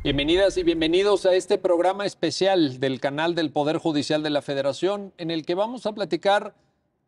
Bienvenidas y bienvenidos a este programa especial del canal del Poder Judicial de la Federación, en el que vamos a platicar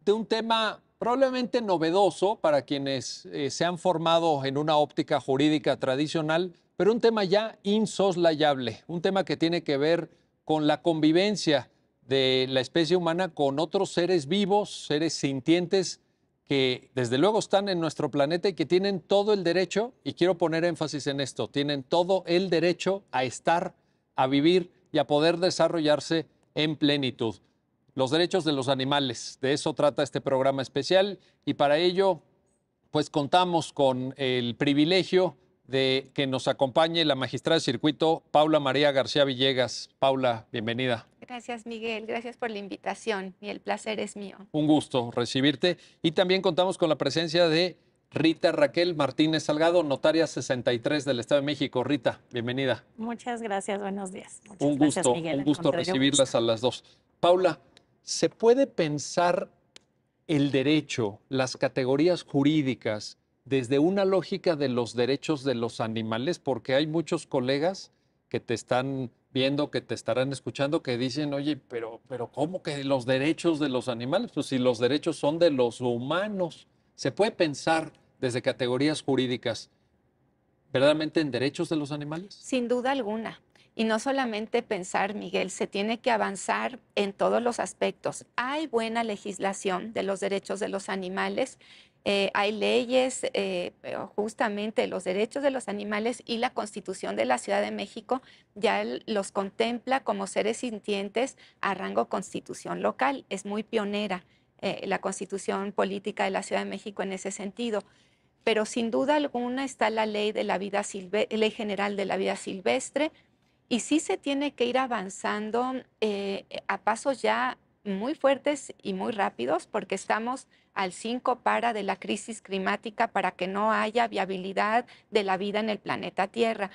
de un tema probablemente novedoso para quienes se han formado en una óptica jurídica tradicional, pero un tema ya insoslayable, un tema que tiene que ver con la convivencia de la especie humana con otros seres vivos, seres sintientes que desde luego están en nuestro planeta y que tienen todo el derecho, y quiero poner énfasis en esto, tienen todo el derecho a estar, a vivir y a poder desarrollarse en plenitud. Los derechos de los animales, de eso trata este programa especial, y para ello pues contamos con el privilegio de que nos acompañe la magistrada de circuito Paula María García Villegas. Paula, bienvenida. Gracias, Miguel. Gracias por la invitación y el placer es mío. Un gusto recibirte. Y también contamos con la presencia de Rita Raquel Martínez Salgado, notaria 63 del Estado de México. Rita, bienvenida. Muchas gracias, buenos días. Muchas gracias, Miguel. Un gusto recibirlas a las dos. Paula, ¿se puede pensar el derecho, las categorías jurídicas, desde una lógica de los derechos de los animales? Porque hay muchos colegas que te están viendo, que te estarán escuchando, que dicen, oye, pero ¿cómo que los derechos de los animales? Pues si los derechos son de los humanos. ¿Se puede pensar desde categorías jurídicas verdaderamente en derechos de los animales? Sin duda alguna. Y no solamente pensar, Miguel, se tiene que avanzar en todos los aspectos. Hay buena legislación de los derechos de los animales, hay leyes justamente los derechos de los animales, y la Constitución de la Ciudad de México ya los contempla como seres sintientes a rango constitución local. Es muy pionera la Constitución Política de la Ciudad de México en ese sentido. Pero sin duda alguna está la ley de la vida Ley General de la Vida Silvestre, y sí se tiene que ir avanzando a pasos ya muy fuertes y muy rápidos, porque estamos al 5 para de la crisis climática, para que no haya viabilidad de la vida en el planeta Tierra.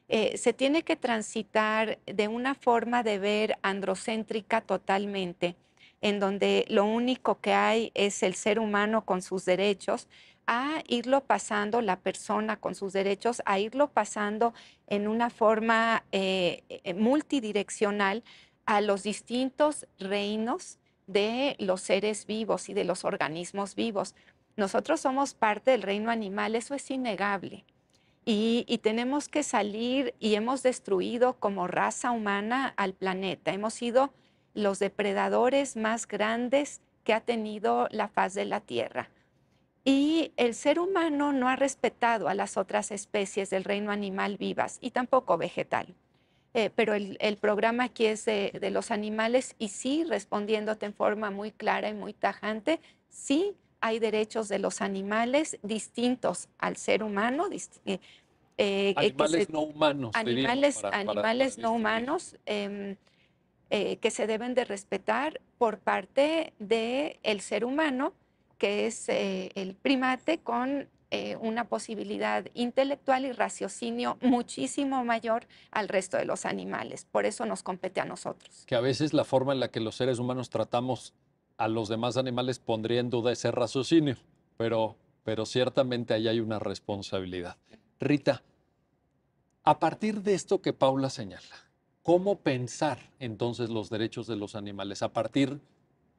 Se tiene que transitar de una forma de ver androcéntrica totalmente, en donde lo único que hay es el ser humano con sus derechos, a irlo pasando, la persona con sus derechos, a irlo pasando en una forma multidireccional a los distintos reinos de los seres vivos y de los organismos vivos. Nosotros somos parte del reino animal, eso es innegable. Y tenemos que salir, y hemos destruido como raza humana al planeta. Hemos sido los depredadores más grandes que ha tenido la faz de la Tierra. Y el ser humano no ha respetado a las otras especies del reino animal vivas, y tampoco vegetal. Pero el programa aquí es de los animales, y sí, respondiéndote en forma muy clara y muy tajante, sí hay derechos de los animales distintos al ser humano, Animales no humanos, diríamos, animales no humanos que se deben de respetar por parte del ser humano, que es el primate con una posibilidad intelectual y raciocinio muchísimo mayor al resto de los animales. Por eso nos compete a nosotros. Que a veces la forma en la que los seres humanos tratamos a los demás animales pondría en duda ese raciocinio, pero ciertamente ahí hay una responsabilidad. Rita, a partir de esto que Paula señala, ¿cómo pensar entonces los derechos de los animales? A partir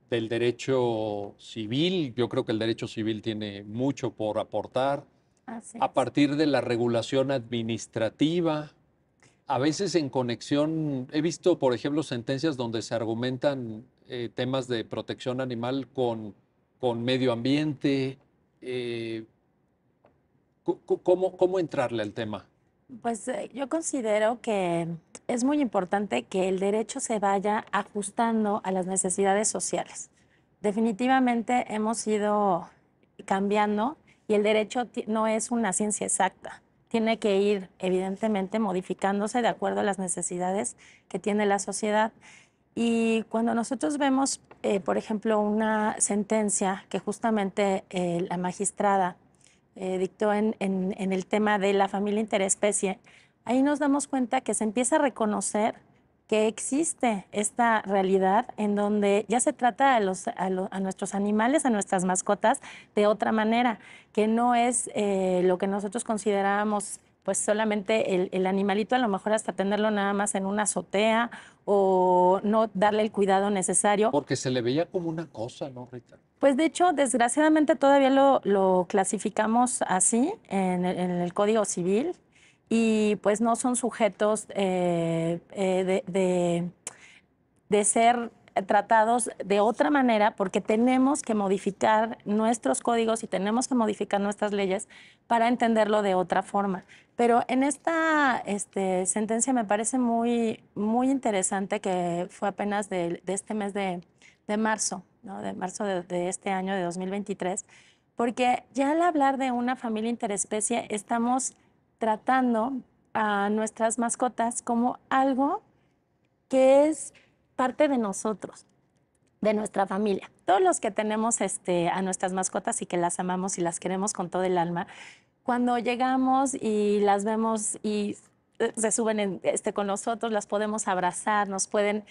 del derecho civil, yo creo que el derecho civil tiene mucho por aportar. Así A es. partir de la regulación administrativa, a veces en conexión, he visto, por ejemplo, sentencias donde se argumentan temas de protección animal con medio ambiente. ¿Cómo entrarle al tema? Pues yo considero que es muy importante que el derecho se vaya ajustando a las necesidades sociales. Definitivamente hemos ido cambiando, y el derecho no es una ciencia exacta. Tiene que ir, evidentemente, modificándose de acuerdo a las necesidades que tiene la sociedad. Y cuando nosotros vemos, por ejemplo, una sentencia que justamente la magistrada dictó en el tema de la familia interespecie, ahí nos damos cuenta que se empieza a reconocer que existe esta realidad en donde ya se trata a nuestros animales, a nuestras mascotas, de otra manera, que no es lo que nosotros considerábamos pues solamente el animalito, a lo mejor hasta tenerlo nada más en una azotea o no darle el cuidado necesario. Porque se le veía como una cosa, ¿no, Rita? Pues de hecho, desgraciadamente todavía lo clasificamos así en el Código Civil y pues no son sujetos de ser tratados de otra manera porque tenemos que modificar nuestros códigos y tenemos que modificar nuestras leyes para entenderlo de otra forma. Pero en esta sentencia me parece muy, muy interesante que fue apenas de este mes de marzo, ¿no? De marzo de este año de 2023, porque ya al hablar de una familia interespecie estamos tratando a nuestras mascotas como algo que es parte de nosotros, de nuestra familia. Todos los que tenemos a nuestras mascotas y que las amamos y las queremos con todo el alma, cuando llegamos y las vemos y se suben con nosotros, las podemos abrazar, nos pueden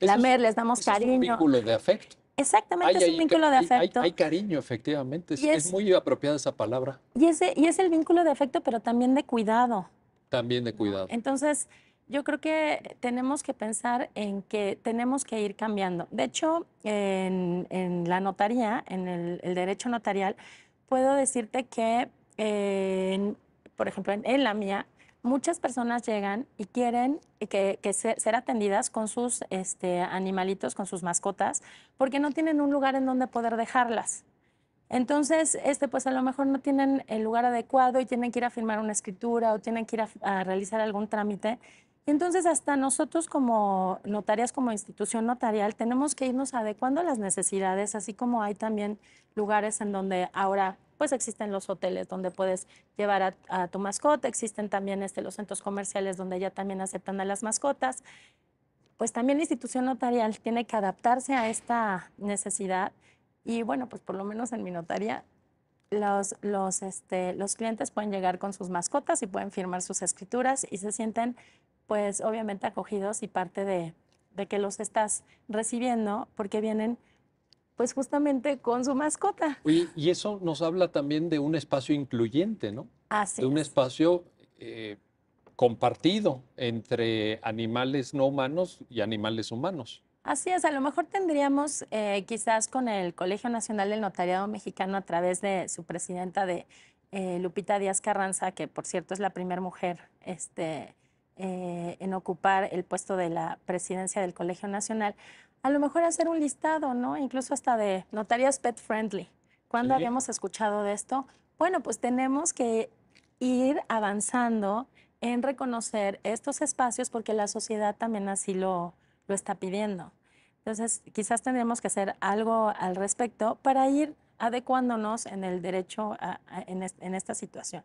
lamer, les damos Eso es un cariño. vínculo de afecto. Exactamente, es un vínculo de afecto. Hay cariño, efectivamente. Y Es muy apropiada esa palabra. y es el vínculo de afecto, pero también de cuidado. También de cuidado. Entonces, yo creo que tenemos que pensar en que tenemos que ir cambiando. De hecho, en la notaría, en el derecho notarial, puedo decirte que, por ejemplo, en la mía, muchas personas llegan y quieren ser atendidas con sus animalitos, con sus mascotas, porque no tienen un lugar en donde poder dejarlas. Entonces, pues a lo mejor no tienen el lugar adecuado y tienen que ir a firmar una escritura o tienen que ir a realizar algún trámite. Y entonces, hasta nosotros como notarias, como institución notarial, tenemos que irnos adecuando a las necesidades, así como hay también lugares en donde ahora pues existen los hoteles donde puedes llevar a tu mascota, existen también los centros comerciales donde ya también aceptan a las mascotas. Pues también la institución notarial tiene que adaptarse a esta necesidad. Y bueno, pues por lo menos en mi notaría, los clientes pueden llegar con sus mascotas y pueden firmar sus escrituras y se sienten, pues obviamente acogidos y parte de que los estás recibiendo porque vienen, pues justamente con su mascota. Oye, y eso nos habla también de un espacio incluyente, ¿no? Así De un es. espacio compartido entre animales no humanos y animales humanos. Así es, a lo mejor tendríamos quizás con el Colegio Nacional del Notariado Mexicano a través de su presidenta Lupita Díaz Carranza, que por cierto es la primera mujer en ocupar el puesto de la presidencia del Colegio Nacional, a lo mejor hacer un listado, ¿no? Incluso hasta de notarías pet friendly. ¿Cuándo Sí. habíamos escuchado de esto? Bueno, pues tenemos que ir avanzando en reconocer estos espacios porque la sociedad también así lo está pidiendo. Entonces, quizás tendríamos que hacer algo al respecto para ir adecuándonos en el derecho en esta situación.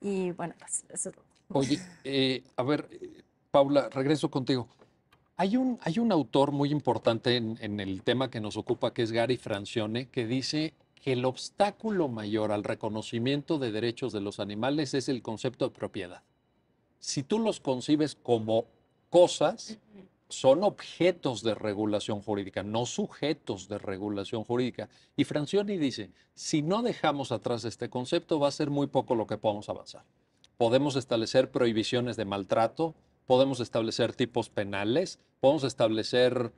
Y bueno, pues eso es lo. Oye, a ver, Paula, regreso contigo. Hay un autor muy importante en el tema que nos ocupa, que es Gary Francione, que dice que el obstáculo mayor al reconocimiento de derechos de los animales es el concepto de propiedad. Si tú los concibes como cosas, son objetos de regulación jurídica, no sujetos de regulación jurídica. Y Francione dice, si no dejamos atrás este concepto, va a ser muy poco lo que podamos avanzar. Podemos establecer prohibiciones de maltrato, podemos establecer tipos penales, podemos establecer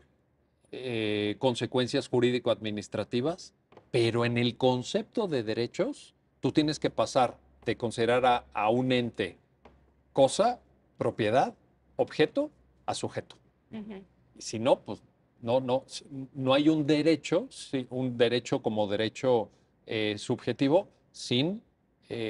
consecuencias jurídico-administrativas, pero en el concepto de derechos, tú tienes que pasar de considerar a un ente cosa, propiedad, objeto, a sujeto. Si no, pues no hay un derecho, sí, un derecho como derecho subjetivo sin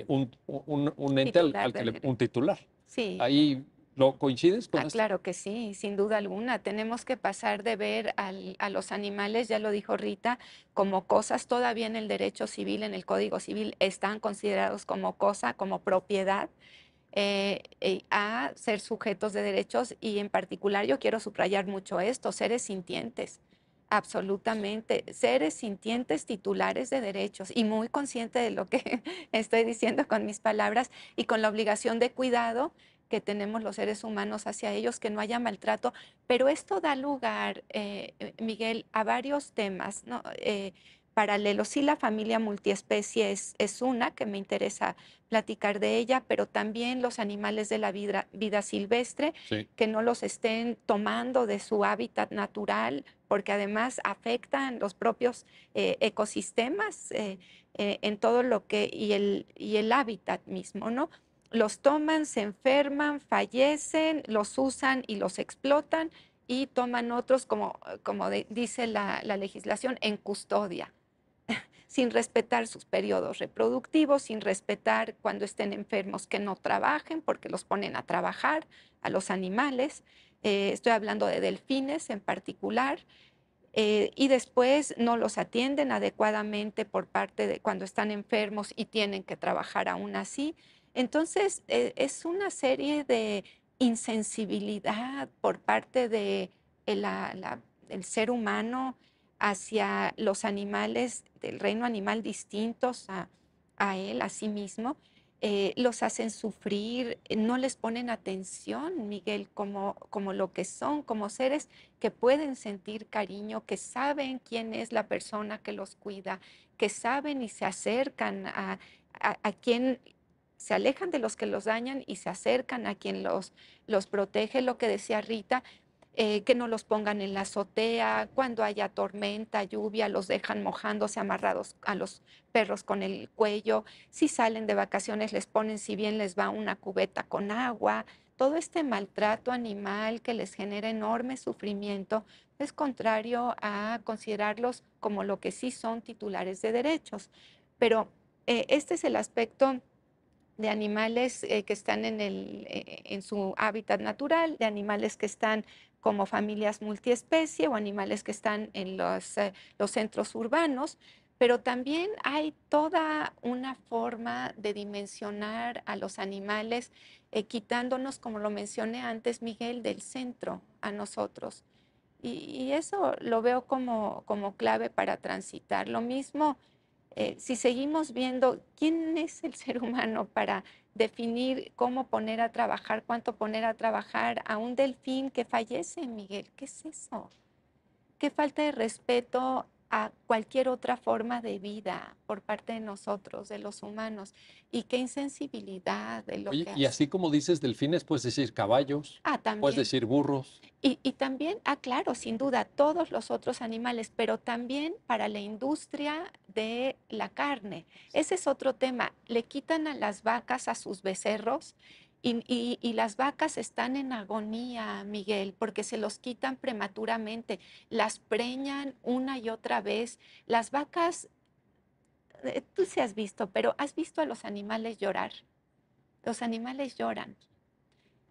un ente al que un titular. Sí. Ahí ¿lo coincides con esto? Claro que sí, sin duda alguna. Tenemos que pasar de ver a los animales, ya lo dijo Rita, como cosas. Todavía en el derecho civil, en el Código Civil, están considerados como cosa, como propiedad. A ser sujetos de derechos y en particular yo quiero subrayar mucho esto, seres sintientes, absolutamente, seres sintientes titulares de derechos y muy consciente de lo que estoy diciendo con mis palabras y con la obligación de cuidado que tenemos los seres humanos hacia ellos, que no haya maltrato, pero esto da lugar, Miguel, a varios temas, ¿no? paralelo. Sí, la familia multiespecie es una que me interesa platicar de ella, pero también los animales de la vida silvestre, Sí. que no los estén tomando de su hábitat natural, porque además afectan los propios ecosistemas en todo lo que, y el hábitat mismo, ¿no? Los toman, se enferman, fallecen, los usan y los explotan y toman otros, como dice la legislación, en custodia, sin respetar sus periodos reproductivos, sin respetar cuando estén enfermos que no trabajen, porque los ponen a trabajar a los animales. Estoy hablando de delfines en particular. Y después no los atienden adecuadamente por parte de cuando están enfermos y tienen que trabajar aún así. Entonces, es una serie de insensibilidad por parte de el ser humano hacia los animales del reino animal distintos a él, a sí mismo. Los hacen sufrir, no les ponen atención, Miguel, como lo que son, como seres que pueden sentir cariño, que saben quién es la persona que los cuida, que saben y se acercan a quien se alejan de los que los dañan y se acercan a quien los protege, lo que decía Rita, que no los pongan en la azotea, cuando haya tormenta, lluvia, los dejan mojándose, amarrados a los perros con el cuello, si salen de vacaciones les ponen, si bien les va, una cubeta con agua. Todo este maltrato animal que les genera enorme sufrimiento es contrario a considerarlos como lo que sí son, titulares de derechos. Pero este es el aspecto de animales que están en su hábitat natural, de animales que están como familias multiespecie o animales que están en los centros urbanos, pero también hay toda una forma de dimensionar a los animales, quitándonos, como lo mencioné antes, Miguel, del centro a nosotros. Y eso lo veo como clave para transitar. Lo mismo, si seguimos viendo quién es el ser humano para definir cómo poner a trabajar, cuánto poner a trabajar a un delfín que fallece, Miguel, ¿qué es eso? Qué falta de respeto a cualquier otra forma de vida por parte de nosotros, de los humanos, y qué insensibilidad de lo Oye, que y hace. así como dices delfines, puedes decir caballos, Ah, puedes también. decir burros. Y también, claro, sin duda, todos los otros animales, pero también para la industria de la carne. Ese es otro tema. Le quitan a las vacas a sus becerros y las vacas están en agonía, Miguel, porque se los quitan prematuramente, las preñan una y otra vez. Las vacas, tú sí has visto, pero ¿has visto a los animales llorar? Los animales lloran.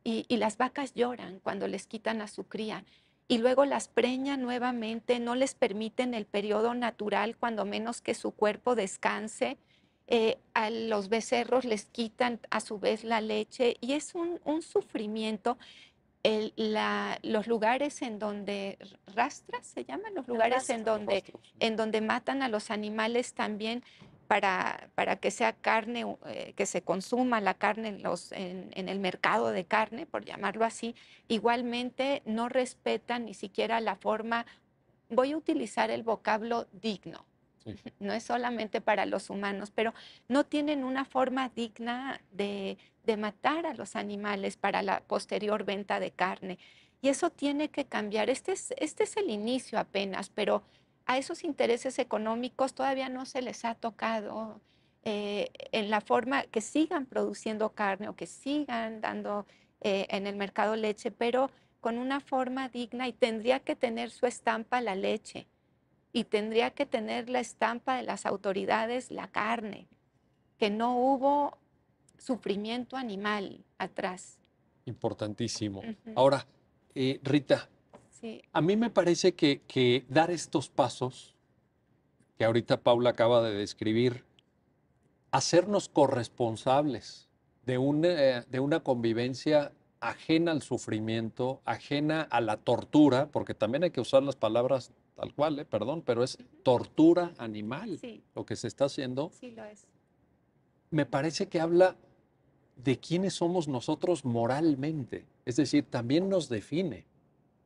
Y las vacas lloran cuando les quitan a su cría y luego las preñan nuevamente, no les permiten el periodo natural, cuando menos que su cuerpo descanse. A los becerros les quitan a su vez la leche y es un sufrimiento. Los lugares en donde rastras, se llaman los El lugares rastro. Los rastros. en donde matan a los animales también para que sea carne, que se consuma la carne en el mercado de carne, por llamarlo así. Igualmente no respetan ni siquiera la forma, voy a utilizar el vocablo digno, Sí. no es solamente para los humanos, pero no tienen una forma digna de matar a los animales para la posterior venta de carne. Y eso tiene que cambiar. Este es el inicio apenas, pero a esos intereses económicos todavía no se les ha tocado en la forma que sigan produciendo carne o que sigan dando en el mercado leche, pero con una forma digna, y tendría que tener su estampa la leche y tendría que tener la estampa de las autoridades la carne, que no hubo sufrimiento animal atrás. Importantísimo. Ujú. Ahora, Rita, Sí, a mí me parece que dar estos pasos que ahorita Paula acaba de describir, hacernos corresponsables de una convivencia ajena al sufrimiento, ajena a la tortura, porque también hay que usar las palabras tal cual, perdón, pero es tortura animal sí, lo que se está haciendo, sí lo es. me parece que habla de quiénes somos nosotros moralmente, es decir, también nos define.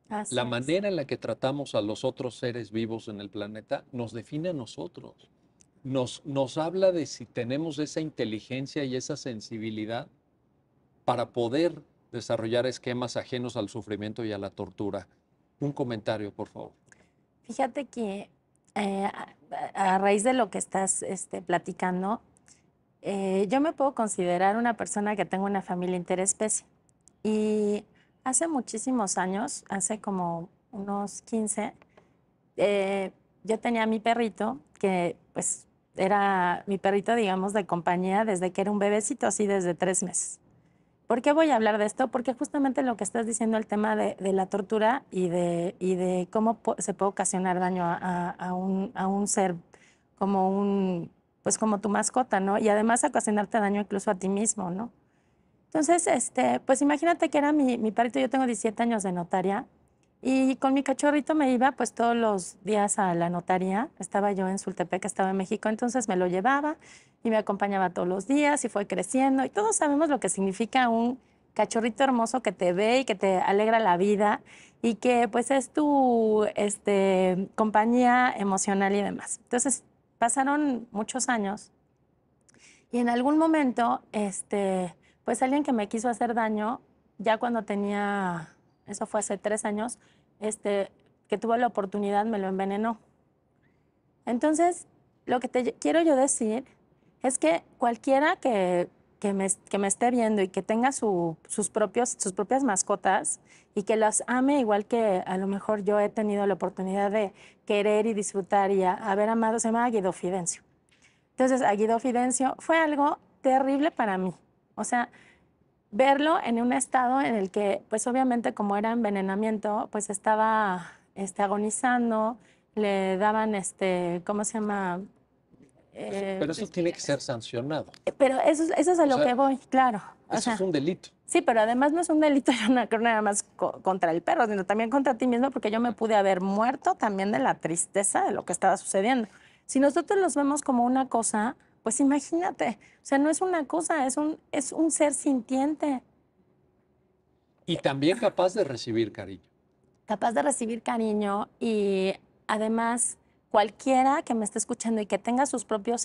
Así La es. manera en la que tratamos a los otros seres vivos en el planeta nos define a nosotros. Nos habla de si tenemos esa inteligencia y esa sensibilidad para poder desarrollar esquemas ajenos al sufrimiento y a la tortura. Un comentario, por favor. Fíjate que eh, a raíz de lo que estás platicando, yo me puedo considerar una persona que tengo una familia interespecie. Y hace muchísimos años, hace como unos 15, eh, yo tenía mi perrito, que pues era mi perrito, digamos, de compañía desde que era un bebecito, así desde 3 meses. ¿Por qué voy a hablar de esto? Porque justamente lo que estás diciendo, el tema de la tortura y de cómo se puede ocasionar daño a un ser como pues como tu mascota, ¿no? Y además ocasionarte daño incluso a ti mismo, ¿no? Entonces, pues imagínate que era mi perrito, yo tengo 17 años de notaria y con mi cachorrito me iba pues todos los días a la notaría. Estaba yo en Sultepec, estaba en México, entonces me lo llevaba y me acompañaba todos los días y fue creciendo. Y todos sabemos lo que significa un cachorrito hermoso que te ve y que te alegra la vida y que pues es tu compañía emocional y demás. Entonces pasaron muchos años y en algún momento, pues alguien que me quiso hacer daño, ya cuando tenía, eso fue hace 3 años, que tuvo la oportunidad, me lo envenenó. Entonces, lo que te quiero yo decir es que cualquiera que me esté viendo y que tenga sus propias mascotas y que las ame igual que a lo mejor yo he tenido la oportunidad de querer y disfrutar y haber amado, se llama Guido Fidencio. Entonces, a Guido Fidencio fue algo terrible para mí. O sea, verlo en un estado en el que, pues obviamente como era envenenamiento, pues estaba agonizando, le daban, ¿cómo se llama? Pero eso tiene que ser sancionado. Pero eso es a O lo sea, que voy, claro. O eso es sea, un delito. sí, pero además no es un delito yo no creo nada más contra el perro, sino también contra ti mismo, porque yo me pude haber muerto también de la tristeza de lo que estaba sucediendo. Si nosotros los vemos como una cosa, pues imagínate, o sea, no es una cosa, es un ser sintiente, Y también capaz de recibir cariño. capaz de recibir cariño y además cualquiera que me esté escuchando y que tenga sus propios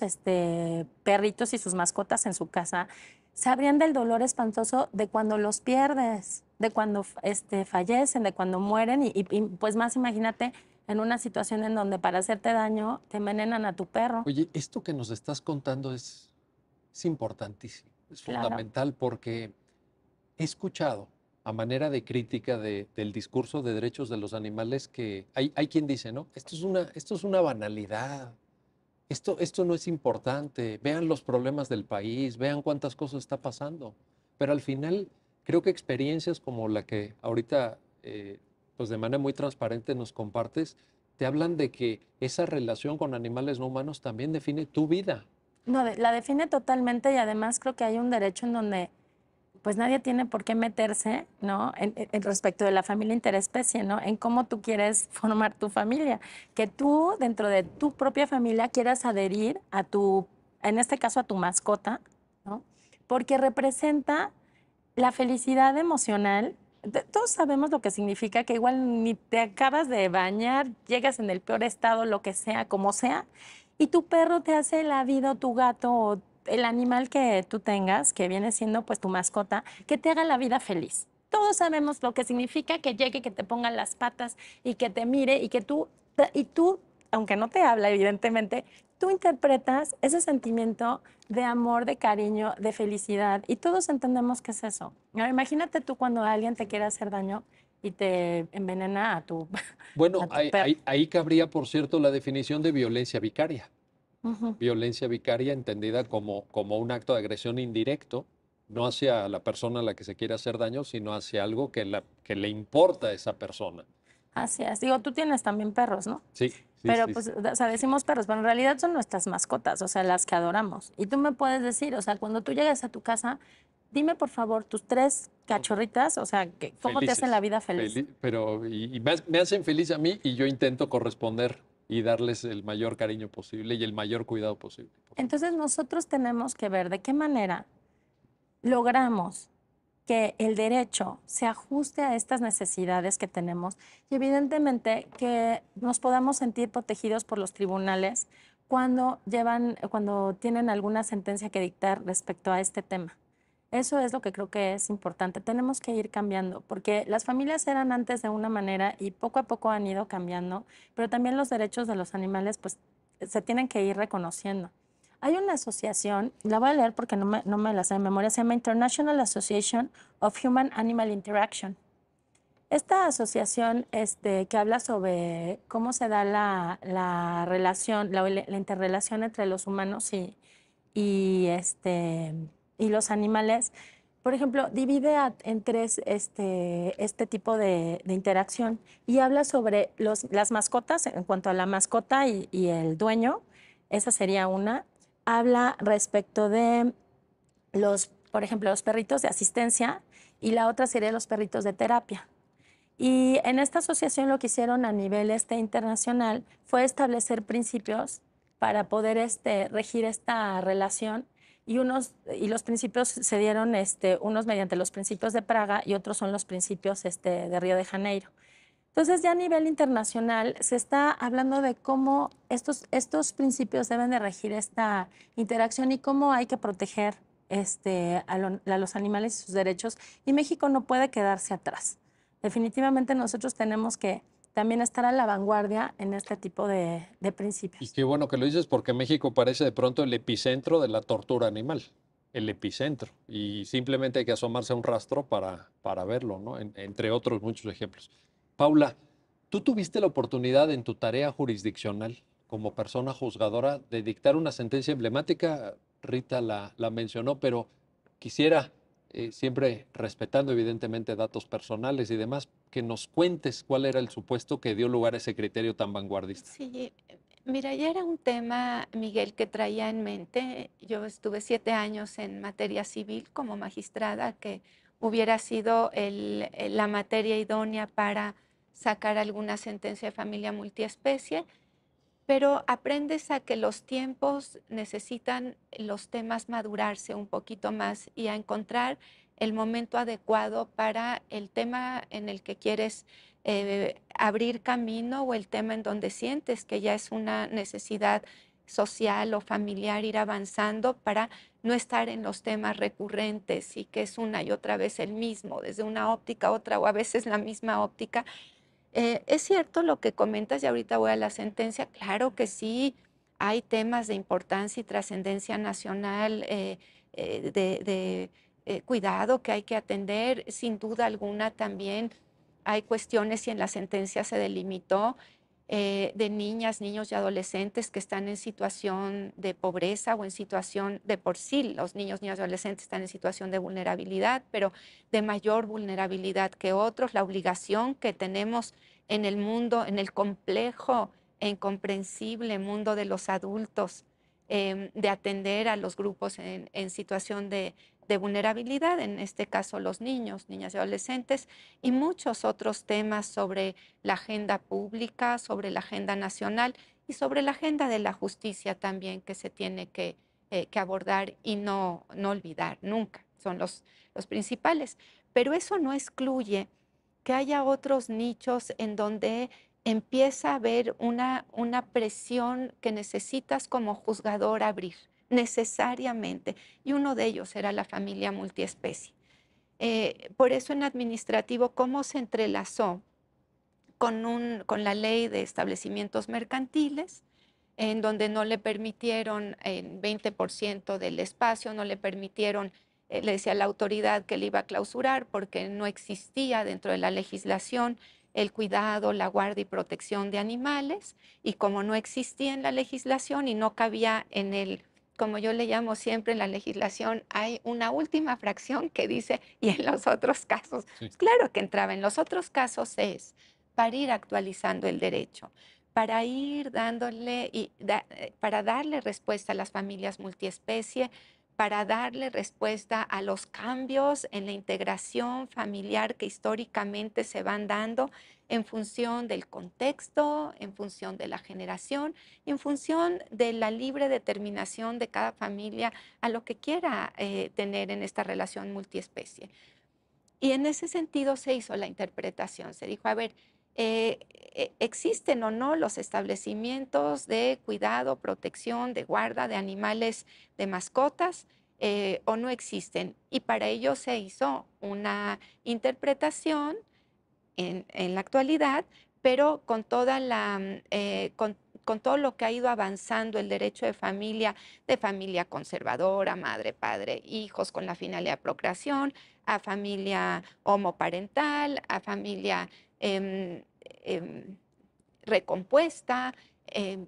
perritos y sus mascotas en su casa, sabrían del dolor espantoso de cuando los pierdes, de cuando fallecen, de cuando mueren pues más imagínate en una situación en donde para hacerte daño te envenenan a tu perro. Oye, esto que nos estás contando es importantísimo, es Claro. fundamental porque he escuchado a manera de crítica del discurso de derechos de los animales que hay quien dice, ¿no? Esto es una banalidad, esto no es importante, vean los problemas del país, vean cuántas cosas está pasando. Pero al final creo que experiencias como la que ahorita, pues de manera muy transparente nos compartes, te hablan de que esa relación con animales no humanos también define tu vida. No, la define totalmente y además creo que hay un derecho en donde pues nadie tiene por qué meterse, ¿no? En respecto de la familia interespecie, ¿no? En cómo tú quieres formar tu familia. Que tú, dentro de tu propia familia, quieras adherir en este caso, a tu mascota, ¿no? Porque representa la felicidad emocional. Todos sabemos lo que significa que igual ni te acabas de bañar, llegas en el peor estado, lo que sea, como sea, y tu perro te hace la vida, o tu gato, o el animal que tú tengas, que viene siendo pues tu mascota, que te haga la vida feliz. Todos sabemos lo que significa que llegue, que te ponga las patas y que te mire y tú, aunque no te habla evidentemente, tú interpretas ese sentimiento de amor, de cariño, de felicidad y todos entendemos qué es eso. Ahora, imagínate tú cuando alguien te quiere hacer daño y te envenena a tu, Bueno, a tu ahí, perro. ahí- ahí cabría, por cierto, la definición de violencia vicaria. Ujú. Violencia vicaria entendida como un acto de agresión indirecto, no hacia la persona a la que se quiere hacer daño, sino hacia algo que le importa a esa persona. Así es. Digo, tú tienes también perros, ¿no? Sí, sí, Pero sí, pues, sí. o sea, decimos perros, pero en realidad son nuestras mascotas, o sea, las que adoramos. Y tú me puedes decir, o sea, cuando tú llegas a tu casa, dime por favor tus 3 cachorritas, o sea, ¿cómo te hacen la Felices. vida feliz? Pero y me hacen feliz a mí y yo intento corresponder y darles el mayor cariño posible y el mayor cuidado posible. Entonces nosotros tenemos que ver de qué manera logramos que el derecho se ajuste a estas necesidades que tenemos y evidentemente que nos podamos sentir protegidos por los tribunales cuando tienen alguna sentencia que dictar respecto a este tema. Eso es lo que creo que es importante. Tenemos que ir cambiando, porque las familias eran antes de una manera y poco a poco han ido cambiando, pero también los derechos de los animales pues se tienen que ir reconociendo. Hay una asociación, la voy a leer porque no me la sé de memoria, se llama International Association of Human Animal Interaction. Esta asociación que habla sobre cómo se da la relación, la interrelación entre los humanos y los animales, por ejemplo, divide en tres este tipo de interacción y habla sobre las mascotas, en cuanto a la mascota y el dueño, esa sería una. Habla respecto de por ejemplo, los perritos de asistencia y la otra sería los perritos de terapia. Y en esta asociación lo que hicieron a nivel internacional fue establecer principios para poder regir esta relación y los principios se dieron unos mediante los principios de Praga y otros son los principios de Río de Janeiro. Entonces ya a nivel internacional se está hablando de cómo estos principios deben de regir esta interacción y cómo hay que proteger a los animales y sus derechos y México no puede quedarse atrás. Definitivamente nosotros tenemos que también estar a la vanguardia en este tipo de principios. Y qué bueno que lo dices porque México parece de pronto el epicentro de la tortura animal, el epicentro. Y simplemente hay que asomarse a un rastro para verlo, ¿no? Entre otros muchos ejemplos. Paula, ¿tú tuviste la oportunidad en tu tarea jurisdiccional como persona juzgadora de dictar una sentencia emblemática? Rita la mencionó, pero quisiera, siempre respetando evidentemente datos personales y demás, que nos cuentes cuál era el supuesto que dio lugar a ese criterio tan vanguardista. Sí, mira, ya era un tema, Miguel, que traía en mente. Yo estuve 7 años en materia civil como magistrada, que hubiera sido la materia idónea para sacar alguna sentencia de familia multiespecie, pero aprendes a que los tiempos necesitan los temas madurarse un poquito más y a encontrar el momento adecuado para el tema en el que quieres abrir camino o el tema en donde sientes que ya es una necesidad social o familiar ir avanzando para no estar en los temas recurrentes y que es una y otra vez el mismo, desde una óptica a otra o a veces la misma óptica. Es cierto lo que comentas y ahorita voy a la sentencia. Claro que sí, hay temas de importancia y trascendencia nacional, cuidado que hay que atender. Sin duda alguna también hay cuestiones y en la sentencia se delimitó de niñas, niños y adolescentes que están en situación de pobreza o en situación de por sí, los niños, niñas y adolescentes están en situación de vulnerabilidad, pero de mayor vulnerabilidad que otros, la obligación que tenemos en el mundo, en el complejo e incomprensible mundo de los adultos, de atender a los grupos en situación de vulnerabilidad, en este caso los niños, niñas y adolescentes, y muchos otros temas sobre la agenda pública, sobre la agenda nacional y sobre la agenda de la justicia también que se tiene que abordar y no olvidar nunca. Son los principales. Pero eso no excluye que haya otros nichos en donde empieza a haber una presión que necesitas como juzgador abrir necesariamente, y uno de ellos era la familia multiespecie. Por eso en administrativo, ¿cómo se entrelazó con la ley de establecimientos mercantiles, en donde no le permitieron el 20% del espacio, no le permitieron, le decía a la autoridad que le iba a clausurar porque no existía dentro de la legislación el cuidado, la guardia y protección de animales, y como no existía en la legislación y no cabía en como yo le llamo siempre en la legislación, hay una última fracción que dice, y en los otros casos, Sí. claro que entraba, en los otros casos es para ir actualizando el derecho, para ir dándole para darle respuesta a las familias multiespecie, para darle respuesta a los cambios en la integración familiar que históricamente se van dando en función del contexto, en función de la generación, en función de la libre determinación de cada familia a lo que quiera tener en esta relación multiespecie. Y en ese sentido se hizo la interpretación. Se dijo, a ver, ¿existen o no los establecimientos de cuidado, protección, de guarda de animales, de mascotas, o no existen? Y para ello se hizo una interpretación en la actualidad, pero con toda con todo lo que ha ido avanzando el derecho de familia conservadora, madre, padre, hijos con la finalidad de procreación, a familia homoparental, a familia em, em, recompuesta,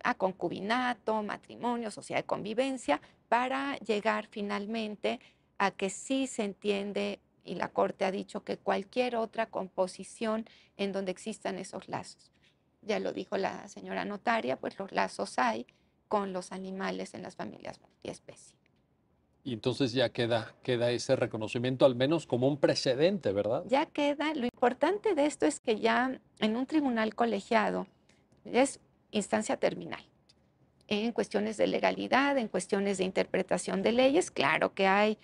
a concubinato, matrimonio, sociedad de convivencia, para llegar finalmente a que sí se entiende, y la Corte ha dicho que cualquier otra composición en donde existan esos lazos. Ya lo dijo la señora notaria, pues los lazos hay con los animales en las familias multiespecie. Y entonces ya queda ese reconocimiento al menos como un precedente, ¿verdad? Ya queda, lo importante de esto es que ya en un tribunal colegiado es instancia terminal. En cuestiones de legalidad, en cuestiones de interpretación de leyes, claro que hay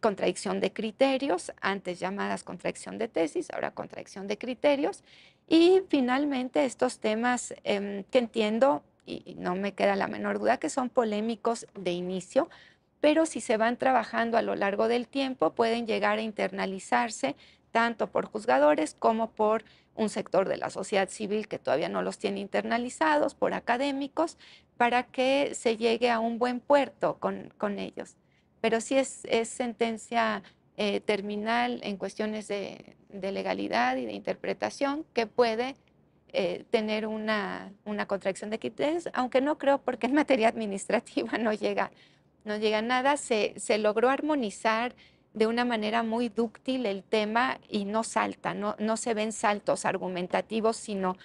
contradicción de criterios, antes llamadas contradicción de tesis, ahora contradicción de criterios, y finalmente estos temas que entiendo, y no me queda la menor duda, que son polémicos de inicio, pero si se van trabajando a lo largo del tiempo, pueden llegar a internalizarse tanto por juzgadores como por un sector de la sociedad civil que todavía no los tiene internalizados, por académicos, para que se llegue a un buen puerto con ellos. Pero sí es sentencia terminal en cuestiones de legalidad y de interpretación que puede tener una contradicción de criterios, aunque no creo, porque en materia administrativa no llega a nada. Se logró armonizar de una manera muy dúctil el tema y no salta, no se ven saltos argumentativos, sino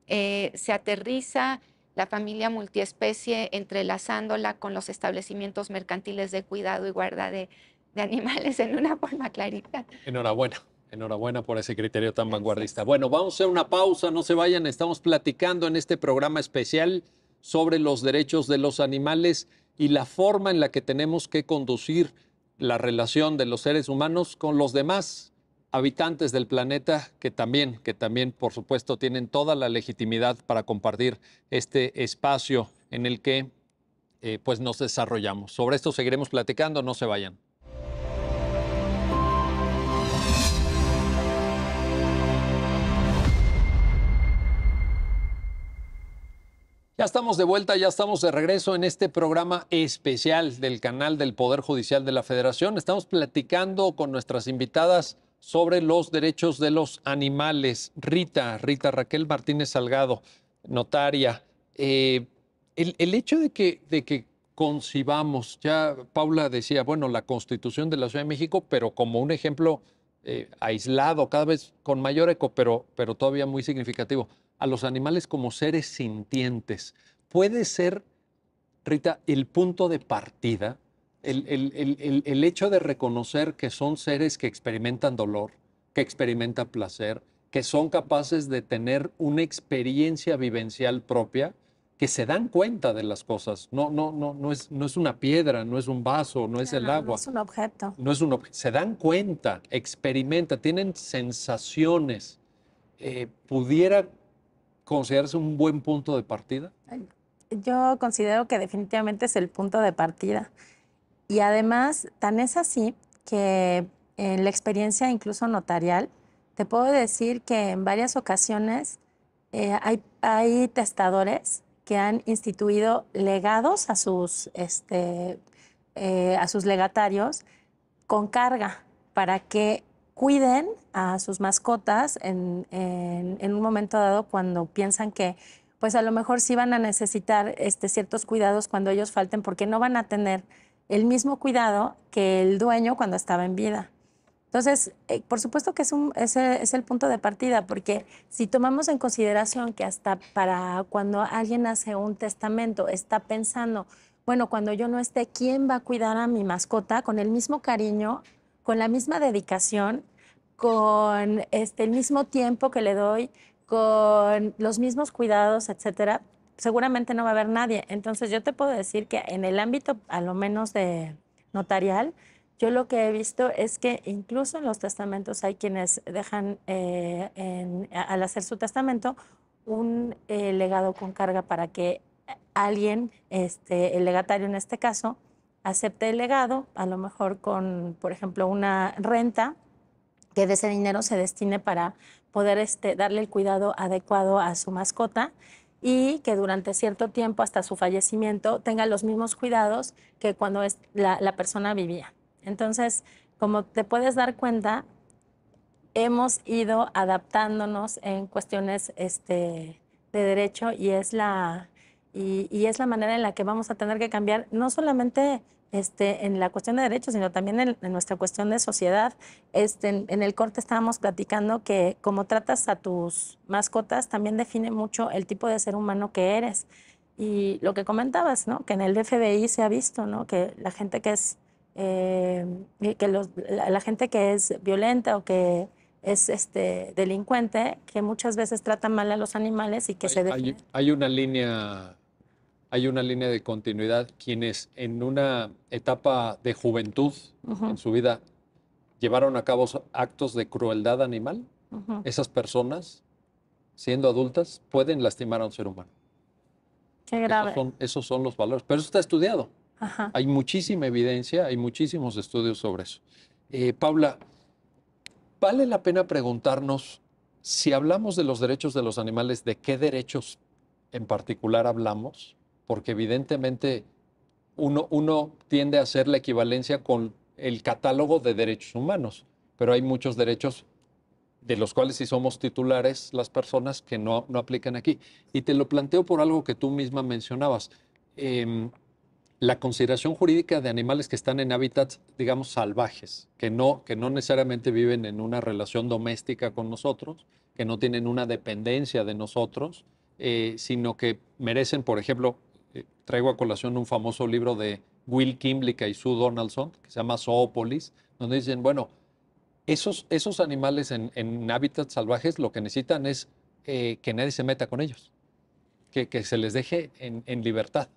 se aterriza la familia multiespecie entrelazándola con los establecimientos mercantiles de cuidado y guarda de animales en una forma clarita. Enhorabuena. Enhorabuena por ese criterio tan Gracias. vanguardista. Bueno, vamos a hacer una pausa, no se vayan, estamos platicando en este programa especial sobre los derechos de los animales y la forma en la que tenemos que conducir la relación de los seres humanos con los demás habitantes del planeta que también, por supuesto, tienen toda la legitimidad para compartir este espacio en el que pues nos desarrollamos. Sobre esto seguiremos platicando, no se vayan. Ya estamos de vuelta, ya estamos de regreso en este programa especial del canal del Poder Judicial de la Federación. Estamos platicando con nuestras invitadas sobre los derechos de los animales. Rita Raquel Martínez Salgado, notaria. El hecho de que concibamos, ya Paula decía, bueno, la Constitución de la Ciudad de México, pero como un ejemplo aislado, cada vez con mayor eco, pero todavía muy significativo, a los animales como seres sintientes. ¿Puede ser, Rita, el punto de partida, el hecho de reconocer que son seres que experimentan dolor, que experimentan placer, que son capaces de tener una experiencia vivencial propia, que se dan cuenta de las cosas? No es una piedra, no es un vaso, no es el agua. No es un objeto. No es un objeto. Se dan cuenta, experimentan, tienen sensaciones. ¿Pudiera considerarse un buen punto de partida? Yo considero que definitivamente es el punto de partida. Y además, tan es así que en la experiencia incluso notarial, te puedo decir que en varias ocasiones hay testadores que han instituido legados a sus legatarios con carga para que cuiden a sus mascotas en un momento dado cuando piensan que pues a lo mejor sí van a necesitar ciertos cuidados cuando ellos falten, porque no van a tener el mismo cuidado que el dueño cuando estaba en vida. Entonces, por supuesto que es el punto de partida, porque si tomamos en consideración que hasta para cuando alguien hace un testamento está pensando, bueno, cuando yo no esté, ¿quién va a cuidar a mi mascota? Con el mismo cariño, con la misma dedicación, con el mismo tiempo que le doy, con los mismos cuidados, etcétera, seguramente no va a haber nadie. Entonces, yo te puedo decir que en el ámbito, a lo menos de notarial, Yo lo que he visto es que incluso en los testamentos hay quienes dejan al hacer su testamento un legado con carga para que alguien, el legatario en este caso, acepte el legado, a lo mejor con, por ejemplo, una renta, que de ese dinero se destine para poder darle el cuidado adecuado a su mascota y que durante cierto tiempo, hasta su fallecimiento, tenga los mismos cuidados que cuando la persona vivía. Entonces, como te puedes dar cuenta, hemos ido adaptándonos en cuestiones de derecho y es y es la manera en la que vamos a tener que cambiar, no solamente en la cuestión de derechos, sino también en nuestra cuestión de sociedad. En el corte estábamos platicando que como tratas a tus mascotas también define mucho el tipo de ser humano que eres. Y lo que comentabas, ¿no? Que en el FBI se ha visto, ¿no? Que la gente que es, la gente que es violenta o que es delincuente, que muchas veces trata mal a los animales y que se define. Hay una línea de continuidad. Quienes en una etapa de juventud en su vida llevaron a cabo actos de crueldad animal, esas personas, siendo adultas, pueden lastimar a un ser humano. Qué grave. Esos son los valores. Pero eso está estudiado. Ajá. Hay muchísima evidencia, hay muchísimos estudios sobre eso. Paula, vale la pena preguntarnos, si hablamos de los derechos de los animales, ¿de qué derechos en particular hablamos? Porque evidentemente uno tiende a hacer la equivalencia con el catálogo de derechos humanos, pero hay muchos derechos de los cuales sí somos titulares las personas que no aplican aquí. Y te lo planteo por algo que tú misma mencionabas. La consideración jurídica de animales que están en hábitats, digamos, salvajes, que no necesariamente viven en una relación doméstica con nosotros, que no tienen una dependencia de nosotros, sino que merecen, por ejemplo, traigo a colación un famoso libro de Will Kimblick y Sue Donaldson, que se llama Zoopolis, donde dicen, bueno, esos animales en hábitats salvajes lo que necesitan es que nadie se meta con ellos, que se les deje en libertad.